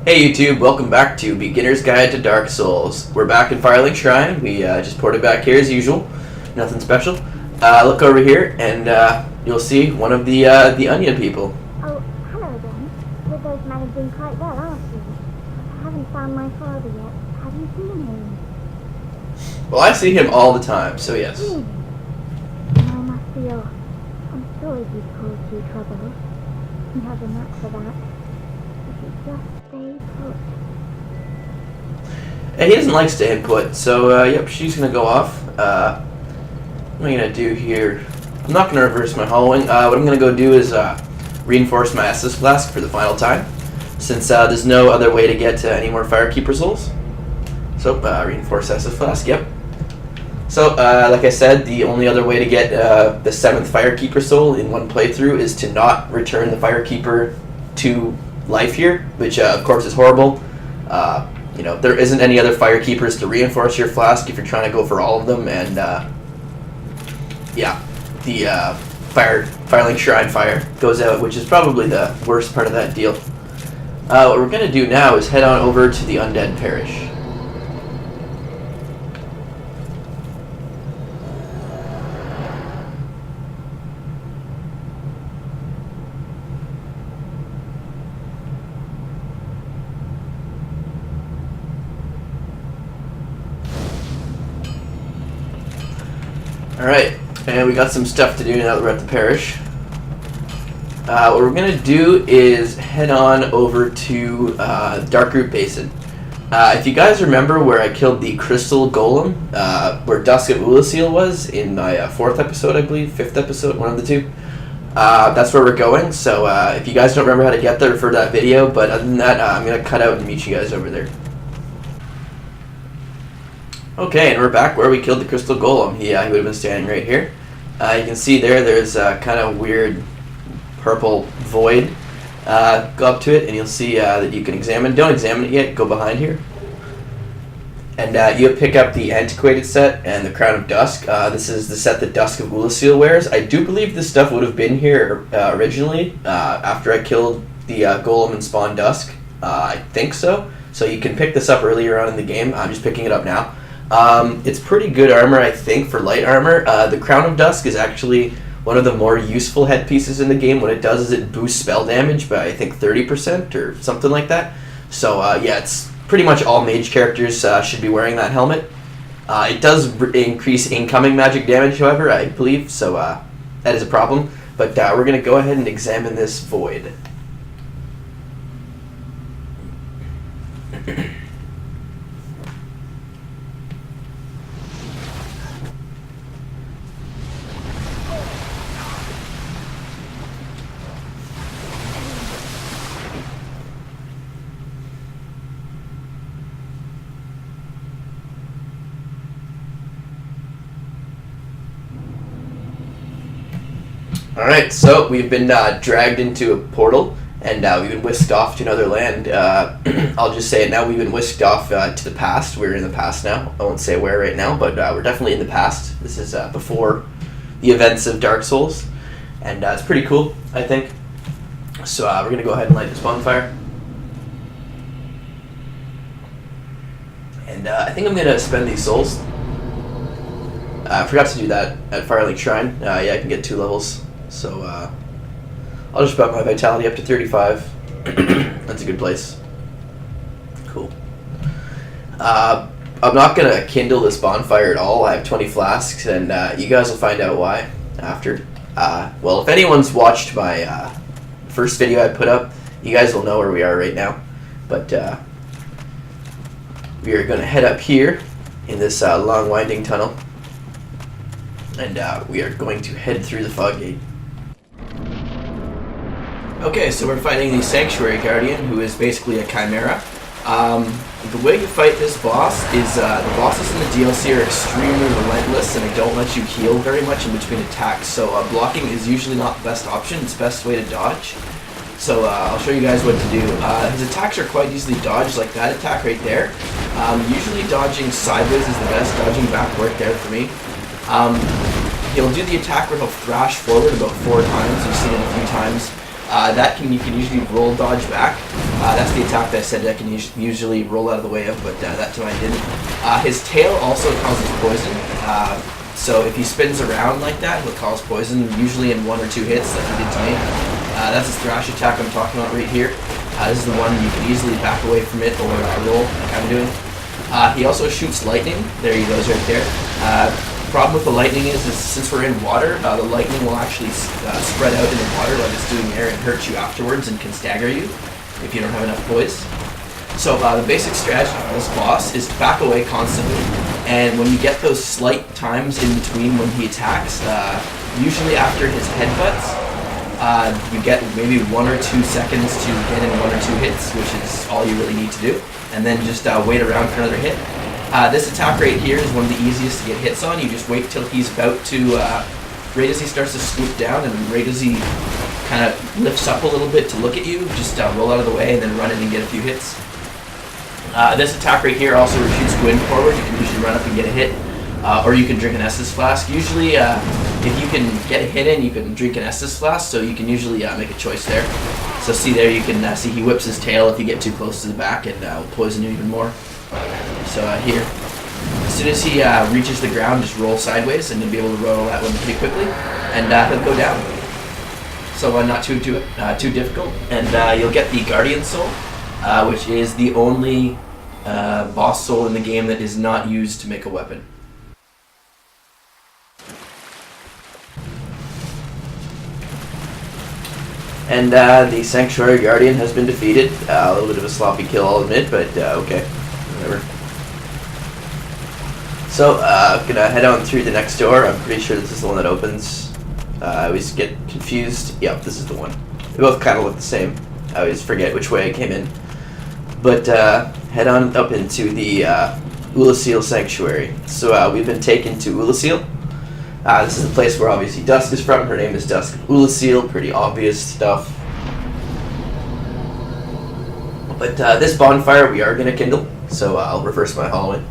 Hey YouTube, welcome back to Beginner's Guide to Dark Souls. We're back in Firelink Shrine. We just ported back here as usual. Nothing special. Look over here and you'll see one of the onion people. Oh, hello again. You're both managing quite well, aren't you? I haven't found my father yet. Have you seen him? Well, I see him all the time, so yes. Really? Then I must be off. I'm sorry he's caused you trouble. He has a knack for that. If you just stay put. He doesn't like staying put, so yep, she's gonna go off. What am I gonna do here? I'm not gonna reverse my hollowing. What I'm gonna go do is reinforce my Estus Flask for the final time, since there's no other way to get any more Firekeeper souls. So reinforce Estus Flask, yep. So like I said, the only other way to get the 7th Firekeeper soul in one playthrough is to not return the Firekeeper to life here, which of course is horrible. You know, there isn't any other Firekeepers to reinforce your flask if you're trying to go for all of them, and yeah, the Firelink Shrine fire goes out, which is probably the worst part of that deal. What we're going to do now is head on over to the Undead Parish. Alright, and we got some stuff to do now that we're at the parish. What we're going to do is head on over to Darkroot Basin. If you guys remember where I killed the Crystal Golem, where Dusk Lucille was in my 4th episode, I believe, 5th episode, one of the two, that's where we're going. So if you guys don't remember how to get there, refer to that video, but other than that, I'm going to cut out and meet you guys over there. Okay, and we're back where we killed the Crystal Golem. He would have been standing right here. You can see there's a kind of weird purple void. Go up to it and you'll see that you can examine. Don't examine it yet, go behind here. And you pick up the Antiquated set and the Crown of Dusk. This is the set that Dusk of Lucille wears. I do believe this stuff would have been here originally after I killed the Golem and spawned Dusk. I think so. So you can pick this up earlier on in the game. I'm just picking it up now. It's pretty good armor, I think, for light armor. The Crown of Dusk is actually one of the more useful headpieces in the game. What it does is it boosts spell damage by, I think, 30% or something like that. So, yeah, it's pretty much all mage characters should be wearing that helmet. It does increase incoming magic damage, however, I believe, so that is a problem. But we're going to go ahead and examine this void. Alright, so we've been dragged into a portal, and we've been whisked off to another land. I'll just say it now, we've been whisked off to the past. We're in the past now. I won't say where right now, but we're definitely in the past. This is before the events of Dark Souls, and it's pretty cool, I think. So we're going to go ahead and light this bonfire. And I think I'm going to spend these souls. I forgot to do that at Firelink Shrine. Yeah, I can get 2 levels. So, I'll just bump my vitality up to 35. That's a good place. Cool. I'm not going to kindle this bonfire at all. I have 20 flasks, and you guys will find out why after. Well, if anyone's watched my first video I put up, you guys will know where we are right now. But we are going to head up here in this long winding tunnel. And we are going to head through the fog gate. Okay, so we're fighting the Sanctuary Guardian, who is basically a chimera. The way you fight this boss is the bosses in the DLC are extremely relentless and they don't let you heal very much in between attacks. So blocking is usually not the best option. It's the best way to dodge. So I'll show you guys what to do. His attacks are quite easily dodged, like that attack right there. Usually dodging sideways is the best. Dodging back worked there for me. He'll do the attack where he'll thrash forward about 4 times. You've seen it a few times. You can usually roll dodge back. That's the attack that I said I can usually roll out of the way of, but that time I didn't. His tail also causes poison. So if he spins around like that, he'll cause poison, usually in 1 or 2 hits like he did to me. That's his thrash attack I'm talking about right here. This is the one you can easily back away from it or roll like I'm doing. He also shoots lightning. There he goes right there. Problem with the lightning is since we're in water, the lightning will actually spread out in the water like it's doing there and hurt you afterwards and can stagger you if you don't have enough poise. So the basic strategy for this boss is to back away constantly, and when you get those slight times in between when he attacks, usually after his headbutts, you get maybe 1 or 2 seconds to get in 1 or 2 hits, which is all you really need to do, and then just wait around for another hit. This attack right here is one of the easiest to get hits on. You just wait till he's about to, right as he starts to swoop down and right as he kind of lifts up a little bit to look at you, just roll out of the way and then run in and get a few hits. This attack right here also shoots wind forward. You can usually run up and get a hit, or you can drink an Estus flask. Usually, if you can get a hit in, you can drink an Estus flask, so you can usually make a choice there. So see there, you can see he whips his tail if you get too close to the back and will poison you even more. So here, as soon as he reaches the ground, just roll sideways, and you'll be able to roll that one pretty quickly, and he'll go down. So not too difficult, and you'll get the Guardian Soul, which is the only boss soul in the game that is not used to make a weapon. And the Sanctuary Guardian has been defeated. A little bit of a sloppy kill, I'll admit, but okay, whatever. So, I'm gonna head on through the next door. I'm pretty sure this is the one that opens. I always get confused. Yep, this is the one. They both kind of look the same. I always forget which way I came in. But head on up into the Lucille Sanctuary. So we've been taken to Lucille. This is the place where obviously Dusk is from. Her name is Dusk Lucille. Pretty obvious stuff. But this bonfire we are going to kindle. So I'll reverse my hallway.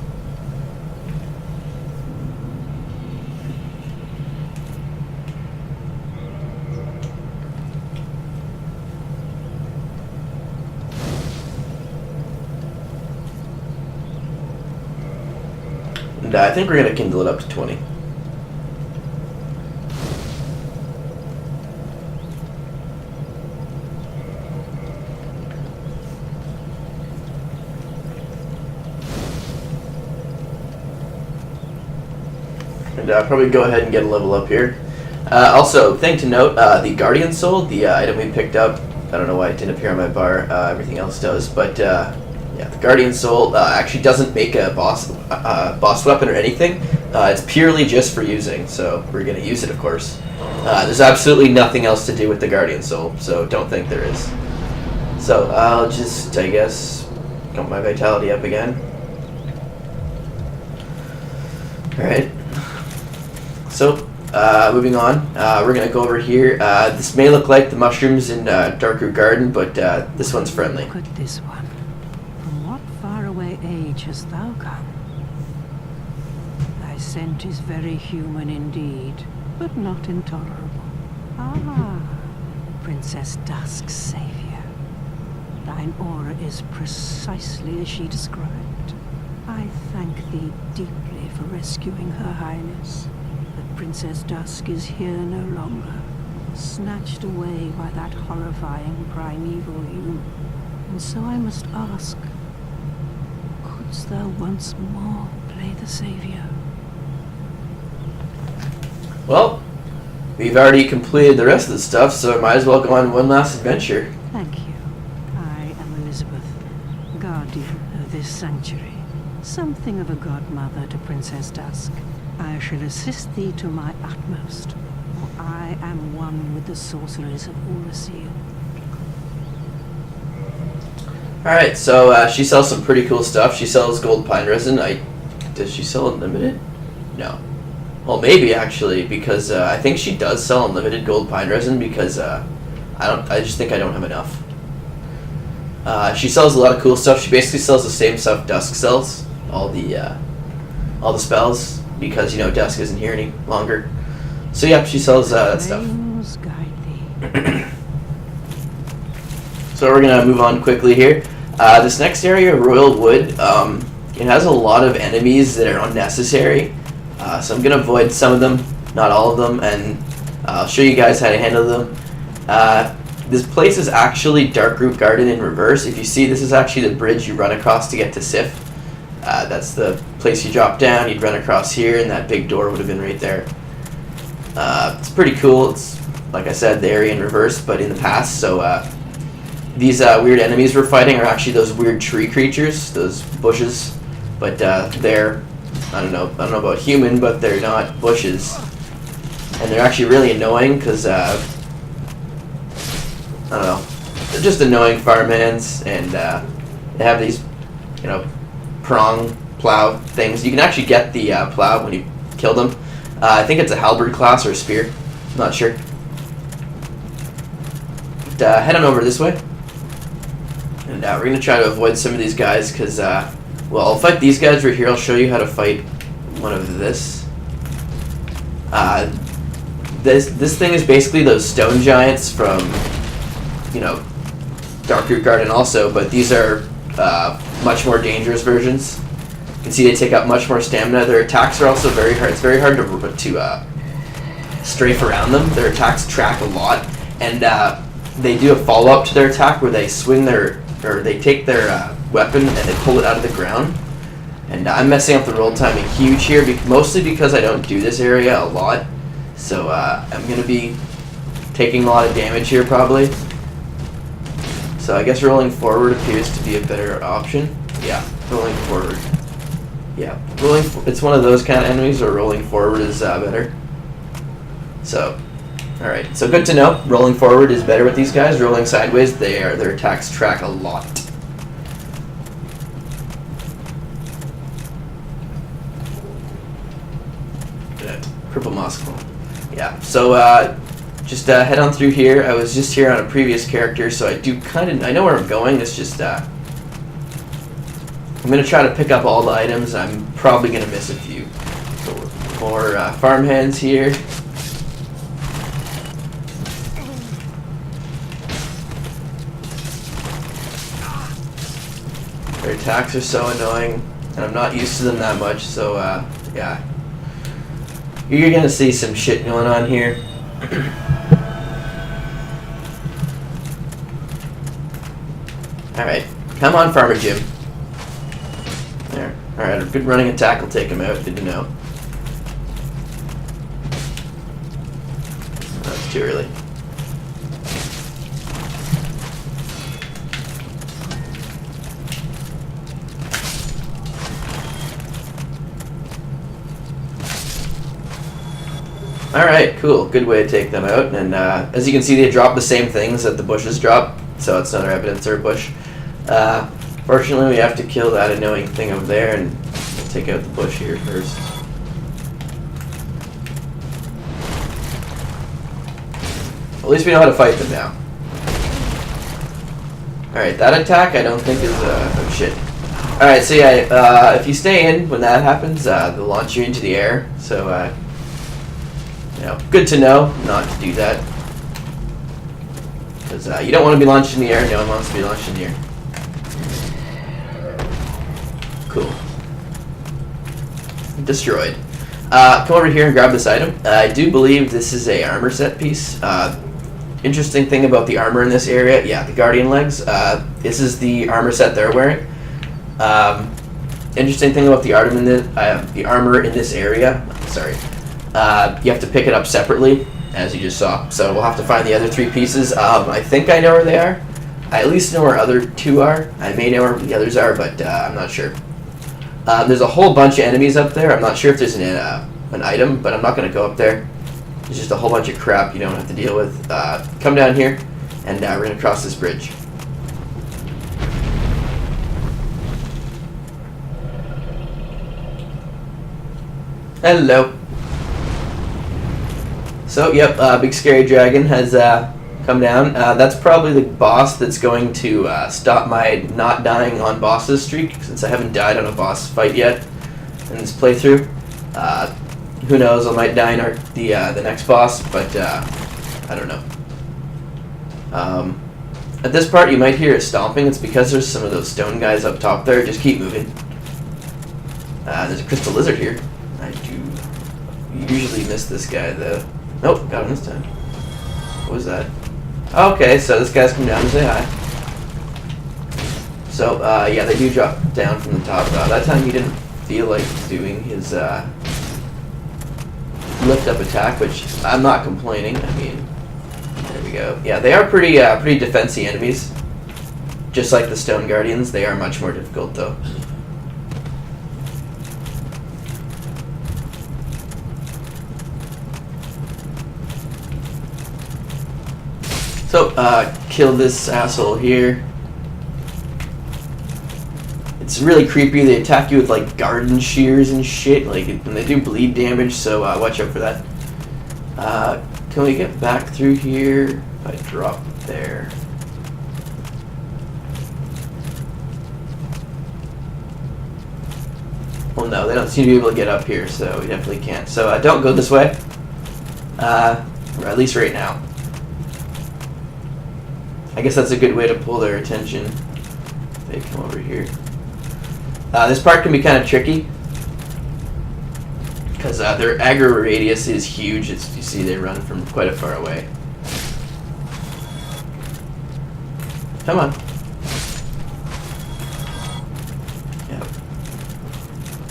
And I think we're going to kindle it up to 20. And probably go ahead and get a level up here. Also, thing to note, the Guardian Soul, the item we picked up, I don't know why it didn't appear on my bar, everything else does, but yeah, the Guardian Soul actually doesn't make a boss weapon or anything. It's purely just for using, so we're going to use it, of course. There's absolutely nothing else to do with the Guardian Soul, so don't think there is. So I'll just, I guess, got my vitality up again. Alright. So, moving on, we're going to go over here. This may look like the mushrooms in Darkroot Garden, but this one's friendly. Look at this one. From what faraway age hast thou come? Thy scent is very human indeed, but not intolerable. Ah, Princess Dusk's savior. Thine aura is precisely as she described. I thank thee deeply for rescuing Her Highness. But Princess Dusk is here no longer, snatched away by that horrifying primeval human. And so I must ask, couldst thou once more play the savior? Well, we've already completed the rest of the stuff, so I might as well go on one last adventure. Thank you. I am Elizabeth, guardian of this sanctuary, something of a godmother to Princess Dusk. I shall assist thee to my utmost, for I am one with the sorcerers of Lucille. Alright, so she sells some pretty cool stuff. She sells gold pine resin. Does she sell unlimited? No. Well, maybe actually, because I think she does sell unlimited gold pine resin because I just think I don't have enough. She sells a lot of cool stuff. She basically sells the same stuff Dusk sells, all the spells. Because, you know, Dusk isn't here any longer. So, yeah, she sells that stuff. Guide thee. So we're gonna move on quickly here. This next area, Royal Wood, it has a lot of enemies that are unnecessary. So I'm gonna avoid some of them, not all of them, and I'll show you guys how to handle them. This place is actually Darkroot Garden in reverse. If you see, this is actually the bridge you run across to get to Sif. That's the place you drop down, you'd run across here, and that big door would have been right there. It's pretty cool. It's, like I said, the area in reverse, but in the past. So these weird enemies we're fighting are actually those weird tree creatures, those bushes. But they're, I don't know about human, but they're not bushes. And they're actually really annoying because, I don't know, they're just annoying farmhands, and they have these, prong plow things. You can actually get the plow when you kill them. I think it's a halberd class or a spear. I'm not sure. But, head on over this way. And we're going to try to avoid some of these guys because, well, I'll fight these guys right here. I'll show you how to fight one of this. This thing is basically those stone giants from, Darkroot Garden also, but these are much more dangerous versions. You can see they take up much more stamina. Their attacks are also very hard. It's very hard to strafe around them. Their attacks track a lot, and they do a follow-up to their attack where they swing they take their weapon and they pull it out of the ground. And I'm messing up the roll timing huge here, mostly because I don't do this area a lot. So I'm going to be taking a lot of damage here probably. So I guess rolling forward appears to be a better option. Yeah, rolling forward. Yeah, it's one of those kind of enemies where rolling forward is better. So, alright, so good to know. Rolling forward is better with these guys. Rolling sideways, their attacks track a lot. Purple moss clone. Yeah, so just head on through here. I was just here on a previous character, so I know where I'm going. It's just I'm going to try to pick up all the items. I'm probably going to miss a few. So more farmhands here. Their attacks are so annoying, and I'm not used to them that much, so yeah. You're going to see some shit going on here. Alright, come on, Farmer Jim. There. Alright, a good running attack will take him out. Good to know. That's too early. Alright, cool. Good way to take them out. And as you can see, they drop the same things that the bushes drop. So it's another evidence they're a bush. Fortunately, we have to kill that annoying thing over there, and we'll take out the bush here first. At least we know how to fight them now. Alright, that attack I don't think is oh shit. Alright, so yeah, if you stay in when that happens, they'll launch you into the air. So, good to know not to do that. Because you don't want to be launched in the air. No one wants to be launched in the air. Cool. Destroyed. Come over here and grab this item. I do believe this is a armor set piece. Interesting thing about the armor in this area, yeah, the Guardian legs. This is the armor set they're wearing. Interesting thing about the armor in this area. Sorry. You have to pick it up separately, as you just saw. So we'll have to find the other three pieces. I think I know where they are. I at least know where other two are. I may know where the others are, but I'm not sure. There's a whole bunch of enemies up there. I'm not sure if there's an item, but I'm not going to go up there. There's just a whole bunch of crap you don't have to deal with. Come down here, and we're going to cross this bridge. Hello. So, yep, big scary dragon has come down. That's probably the boss that's going to stop my not dying on bosses streak, since I haven't died on a boss fight yet in this playthrough. Who knows, I might die in the next boss, but I don't know. At this part, you might hear a stomping. It's because there's some of those stone guys up top there. Just keep moving. There's a crystal lizard here. I do usually miss this guy, though. Nope, got him this time. What was that? Okay, so this guy's come down to say hi. So, yeah, they do drop down from the top. That time he didn't feel like doing his lift-up attack, which I'm not complaining. I mean, there we go. Yeah, they are pretty defensive enemies. Just like the Stone Guardians, they are much more difficult, though. So, kill this asshole here. It's really creepy. They attack you with like garden shears and shit, like, and they do bleed damage, so watch out for that. Can we get back through here? If I drop there. Well, no, they don't seem to be able to get up here, so we definitely can't. So don't go this way, or at least right now. I guess that's a good way to pull their attention. If they come over here. This part can be kind of tricky because their aggro radius is huge. As you see, they run from quite a far away. Come on. Yeah.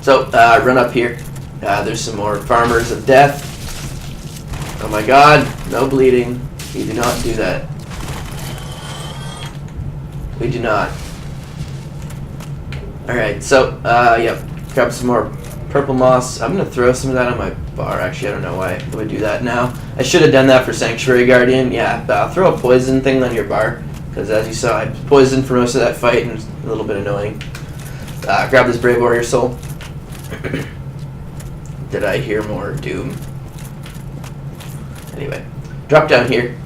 So run up here. There's some more farmers of death. Oh my God! No bleeding. We do not do that. We do not. Alright, so, yep, grab some more purple moss. I'm going to throw some of that on my bar. Actually, I don't know why I would do that now. I should have done that for Sanctuary Guardian. Yeah, throw a poison thing on your bar. Because as you saw, I poisoned for most of that fight and it's a little bit annoying. Grab this Brave Warrior Soul. Did I hear more doom? Anyway, drop down here.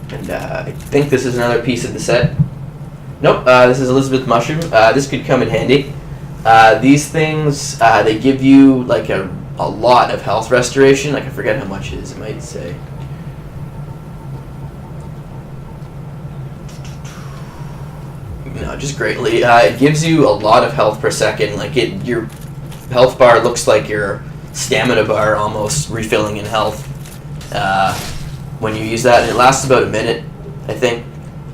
And I think this is another piece of the set. Nope, this is Elizabeth Mushroom. This could come in handy. These things, they give you like a lot of health restoration. Like, I forget how much it is, it might say. No, just greatly. It gives you a lot of health per second. Like, your health bar looks like your stamina bar almost refilling in health when you use that. And it lasts about a minute, I think.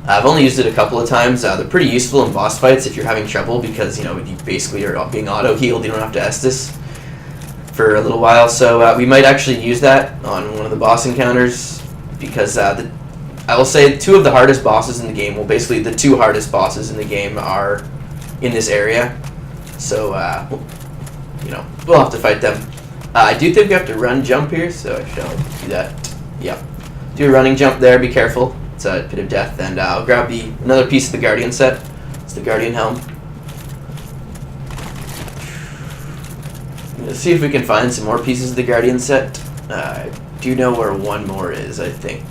I've only used it a couple of times. They're pretty useful in boss fights if you're having trouble because, you know, you basically are being auto-healed. You don't have to Estus for a little while. So we might actually use that on one of the boss encounters because I will say 2 of the hardest bosses in the game, well, basically the 2 hardest bosses in the game are in this area. So, you know, we'll have to fight them. I do think we have to run jump here, so I shall do that. Yeah. Do a running jump there, be careful. It's a pit of death, and I'll grab another piece of the Guardian set. It's the Guardian helm. Let's see if we can find some more pieces of the Guardian set. I do know where one more is, I think.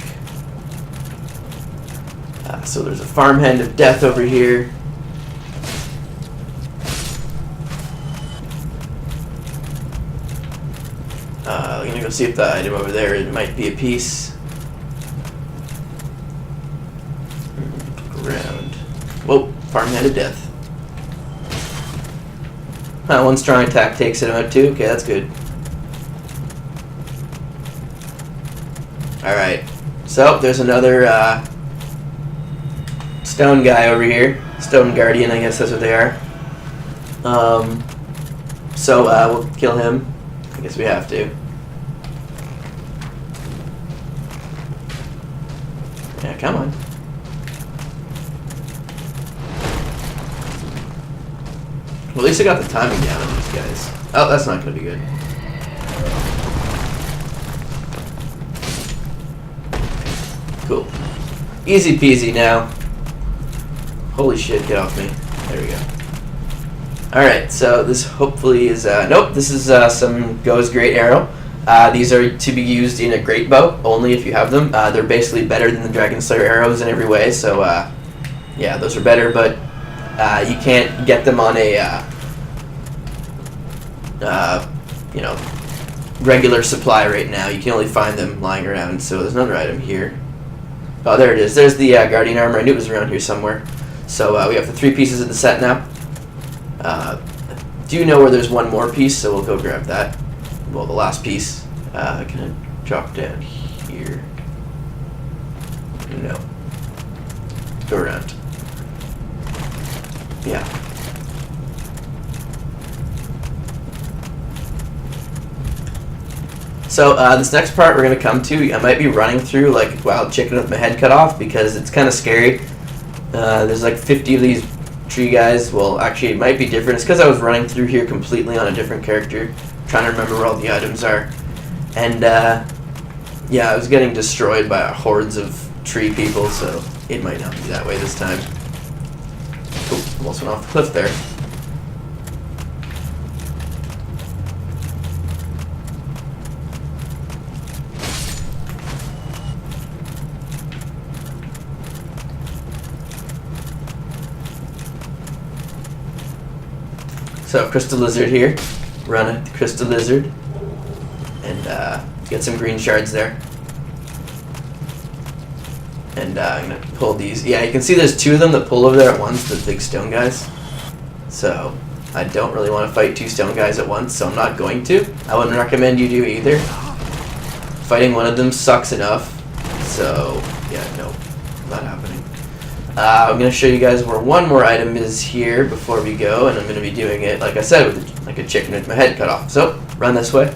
So there's a Farmhand of Death over here. I'm gonna go see if the item over there, it might be a piece. Around. Whoa, Farmhand of Death. One strong attack takes it out too. Okay, that's good. Alright. So, there's another stone guy over here. Stone Guardian, I guess that's what they are. So, we'll kill him. I guess we have to. Yeah, come on. Well, at least I got the timing down on these guys. Oh, that's not going to be good. Cool. Easy peasy now. Holy shit, get off me. There we go. Alright, so this hopefully is... nope, this is some Go's Great Arrow. These are to be used in a Great Bow, only if you have them. They're basically better than the Dragon Slayer arrows in every way, so yeah, those are better, but you can't get them on a you know, regular supply right now. You can only find them lying around, so there's another item here. Oh, there it is. There's the Guardian armor. I knew it was around here somewhere. So we have the 3 pieces of the set now. Do know where there's one more piece, so we'll go grab that. Well, the last piece. Can I drop down here? No. Go around. Yeah. So this next part we're going to come to, I might be running through like a wild chicken with my head cut off because it's kind of scary. There's like 50 of these tree guys. Well, actually it might be different. It's because I was running through here completely on a different character, trying to remember where all the items are. And yeah, I was getting destroyed by hordes of tree people, so it might not be that way this time. Oh, almost went off the cliff there. So, Crystal Lizard here. Run at the Crystal Lizard. And get some green shards there. And I'm going to pull these. Yeah, you can see there's 2 of them that pull over there at once, the big stone guys. So, I don't really want to fight 2 stone guys at once, so I'm not going to. I wouldn't recommend you do either. Fighting one of them sucks enough. So, yeah, no, not happening. I'm going to show you guys where one more item is here before we go, and I'm going to be doing it, like I said, with like a chicken with my head cut off. So, run this way.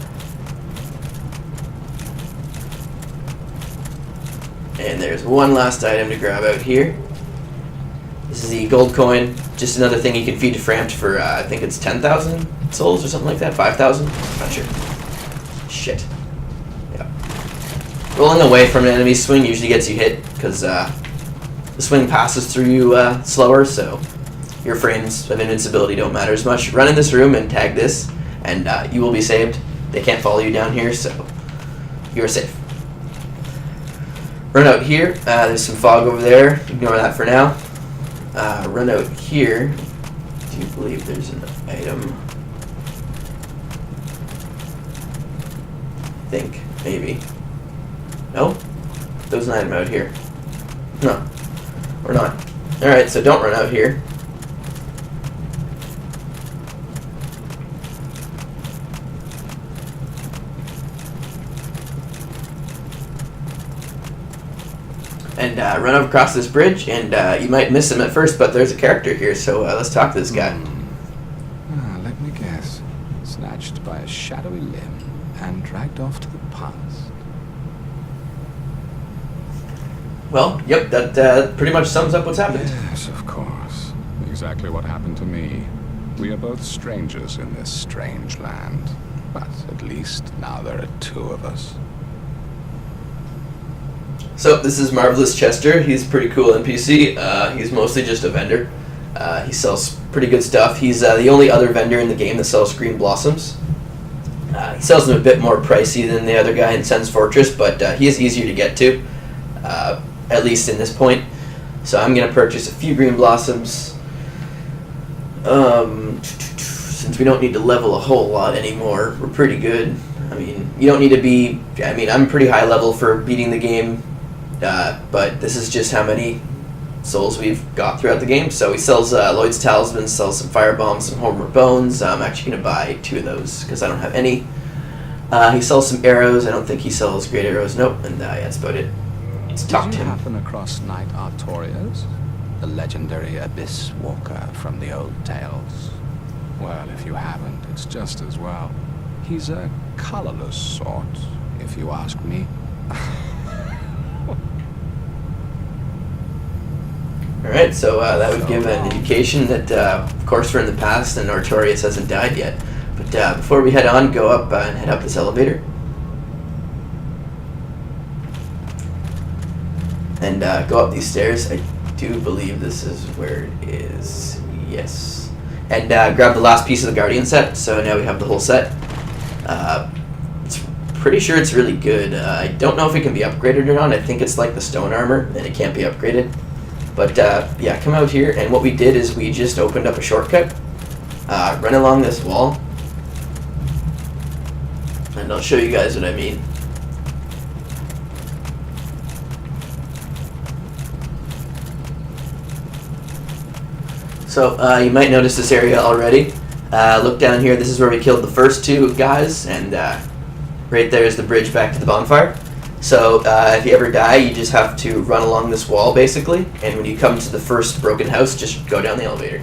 And there's one last item to grab out here. This is the gold coin. Just another thing you can feed to Frampt for, I think it's 10,000 souls or something like that. 5,000? Not sure. Shit. Yeah. Rolling away from an enemy swing usually gets you hit, because the swing passes through you slower, so your frames of invincibility don't matter as much. Run in this room and tag this, and you will be saved. They can't follow you down here, so you're safe. Run out here. There's some fog over there. Ignore that for now. Run out here. Do you believe there's an item? I think. Maybe. No? There's an item out here. No. Or not. Alright, so don't run out here. And run over across this bridge, and you might miss him at first, but there's a character here, so let's talk to this guy. Let me guess. Snatched by a shadowy limb and dragged off to the past. Well, yep, that pretty much sums up what's happened. Yes, of course. Exactly what happened to me. We are both strangers in this strange land, but at least now there are 2 of us. So this is Marvelous Chester. He's a pretty cool NPC. He's mostly just a vendor. He sells pretty good stuff. He's the only other vendor in the game that sells green blossoms. He sells them a bit more pricey than the other guy in Sen's Fortress, but he is easier to get to, at least in this point. So I'm going to purchase a few green blossoms. Since we don't need to level a whole lot anymore, we're pretty good. I mean, you don't need to be... I mean, I'm pretty high level for beating the game. But this is just how many souls we've got throughout the game. So he sells Lloyd's Talisman, sells some Fire Bombs, some Homeward Bones. I'm actually going to buy 2 of those because I don't have any. He sells some arrows. I don't think he sells great arrows. Nope. And yeah, that's about it. Let's talk to Did you him. happen across Knight Artorius, the legendary abyss walker from the old tales? Well, if you haven't, it's just as well. He's a colorless sort, if you ask me. Alright, so that would give an indication that, of course, we're in the past and Artorius hasn't died yet. But before we head on, go up and head up this elevator. And go up these stairs. I do believe this is where it is. Yes. And grab the last piece of the Guardian set. So now we have the whole set. It's pretty sure it's really good. I don't know if it can be upgraded or not. I think it's like the stone armor and it can't be upgraded. But yeah, come out here, and what we did is we just opened up a shortcut, run along this wall, and I'll show you guys what I mean. So you might notice this area already. Look down here, this is where we killed the first two guys, and right there is the bridge back to the bonfire. So if you ever die, you just have to run along this wall basically, and when you come to the first broken house, just go down the elevator.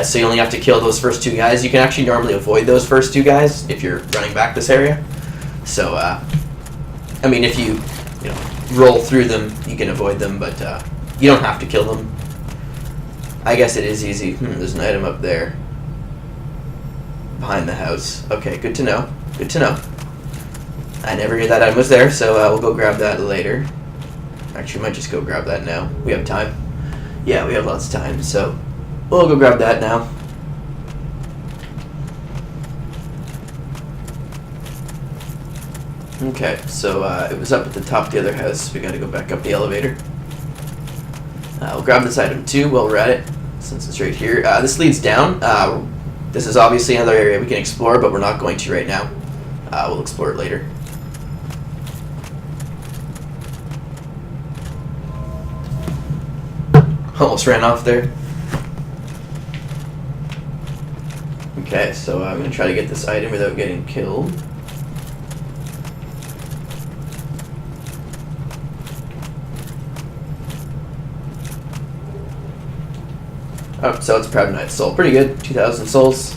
So you only have to kill those first two guys. You can actually normally avoid those first two guys if you're running back this area. So, I mean, if you roll through them, you can avoid them, but you don't have to kill them. I guess it is easy. There's an item up there. Behind the house. Okay, good to know. Good to know. I never knew that item was there, so we'll go grab that later. Actually, we might just go grab that now. We have time. Yeah, we have lots of time, so we'll go grab that now. Okay, so it was up at the top of the other house. We gotta go back up the elevator. We'll grab this item too while we're at it, since it's right here. This leads down. This is obviously another area we can explore, but we're not going to right now. We'll explore it later. Almost ran off there. Okay, so I'm going to try to get this item without getting killed. Oh, so it's a Proud Knight's soul. Pretty good. 2,000 souls.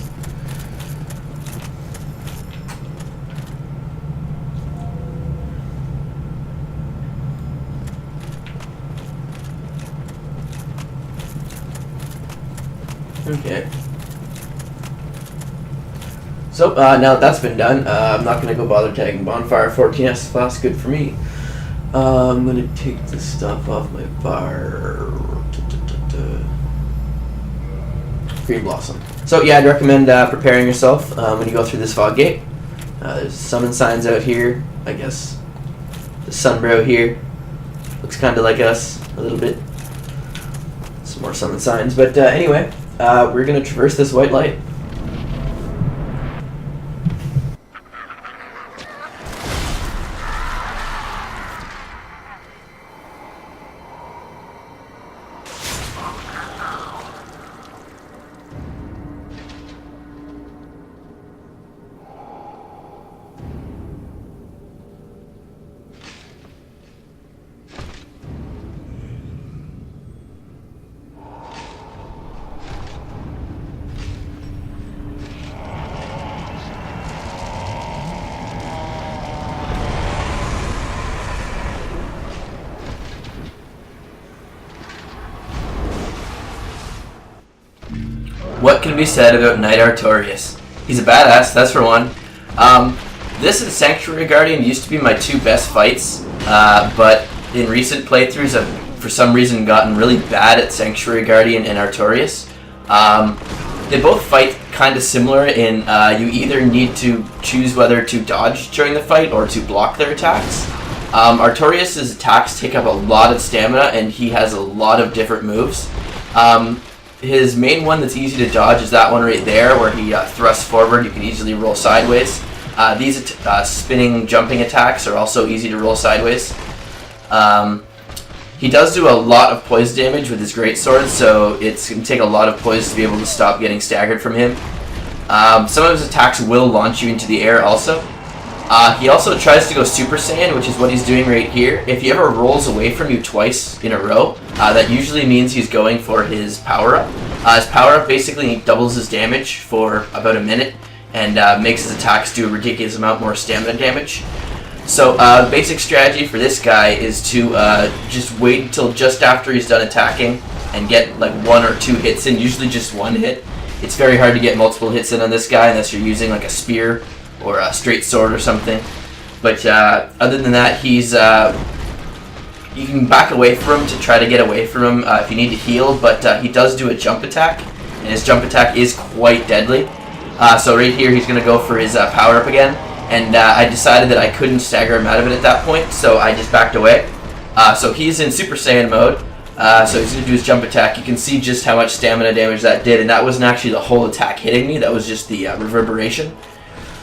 Okay. So, now that that's been done, I'm not going to go bother tagging Bonfire 14S class. Good for me. I'm going to take the stuff off my bar. Green Blossom. So, yeah, I'd recommend preparing yourself when you go through this fog gate. There's summon signs out here, I guess. The Sunbrow here. Looks kind of like us, a little bit. Some more summon signs. But anyway, we're going to traverse this white light. What can be said about Knight Artorius? He's a badass, that's for one. This and Sanctuary Guardian used to be my two best fights, but in recent playthroughs I've for some reason gotten really bad at Sanctuary Guardian and Artorius. They both fight kind of similar in you either need to choose whether to dodge during the fight or to block their attacks. Artorius' attacks take up a lot of stamina and he has a lot of different moves. His main one that's easy to dodge is that one right there where he thrusts forward. You can easily roll sideways. These spinning, jumping attacks are also easy to roll sideways. He does do a lot of poise damage with his greatsword, so it's going to take a lot of poise to be able to stop getting staggered from him. Some of his attacks will launch you into the air also. He also tries to go Super Saiyan, which is what he's doing right here. If he ever rolls away from you twice in a row, that usually means he's going for his power-up. His power-up basically doubles his damage for about a minute and makes his attacks do a ridiculous amount more stamina damage. So the basic strategy for this guy is to just wait until just after he's done attacking and get like 1 or 2 hits in, usually just 1 hit. It's very hard to get multiple hits in on this guy unless you're using like a spear or a straight sword or something. But other than that, he's you can back away from him to try to get away from him if you need to heal, but he does do a jump attack, and his jump attack is quite deadly. So right here he's going to go for his power-up again, and I decided that I couldn't stagger him out of it at that point, so I just backed away. So he's in Super Saiyan mode, so he's going to do his jump attack. You can see just how much stamina damage that did, and that wasn't actually the whole attack hitting me, that was just the reverberation.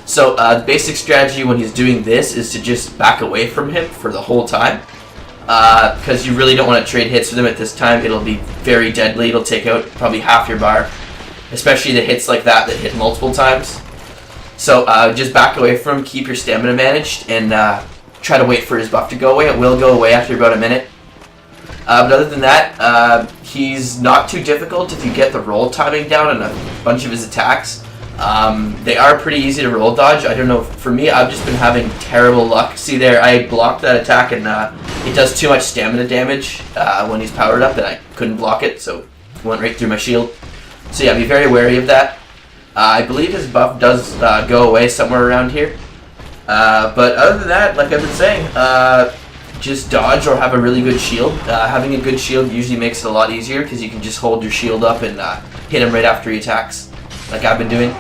So the basic strategy when he's doing this is to just back away from him for the whole time. because you really don't want to trade hits with him at this time. It'll be very deadly. It'll take out probably half your bar, especially the hits like that hit multiple times. So just back away from him, keep your stamina managed, and try to wait for his buff to go away. It will go away after about a minute. But other than that, he's not too difficult if you get the roll timing down on a bunch of his attacks. They are pretty easy to roll dodge. I don't know, for me, I've just been having terrible luck. See there, I blocked that attack and it does too much stamina damage when he's powered up, and I couldn't block it, so it went right through my shield. So yeah, be very wary of that. I believe his buff does go away somewhere around here. But other than that, like I've been saying, just dodge or have a really good shield. Having a good shield usually makes it a lot easier because you can just hold your shield up and hit him right after he attacks, like I've been doing.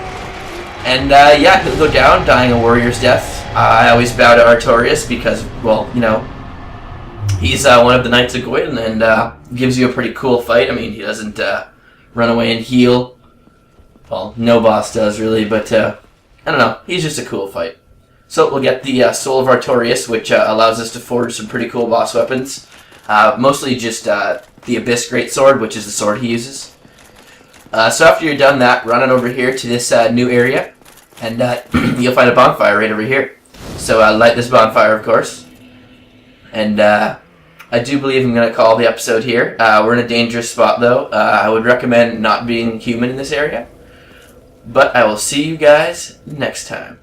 And yeah, he'll go down, dying a warrior's death. I always bow to Artorius because, well, you know, he's one of the Knights of Goyden and gives you a pretty cool fight. I mean, he doesn't run away and heal. Well, no boss does really, but I don't know. He's just a cool fight. So we'll get the Soul of Artorius, which allows us to forge some pretty cool boss weapons. Mostly just the Abyss Greatsword, which is the sword he uses. So after you're done that, run on over here to this new area, and you'll find a bonfire right over here. So light this bonfire, of course. And I do believe I'm going to call the episode here. We're in a dangerous spot, though. I would recommend not being human in this area. But I will see you guys next time.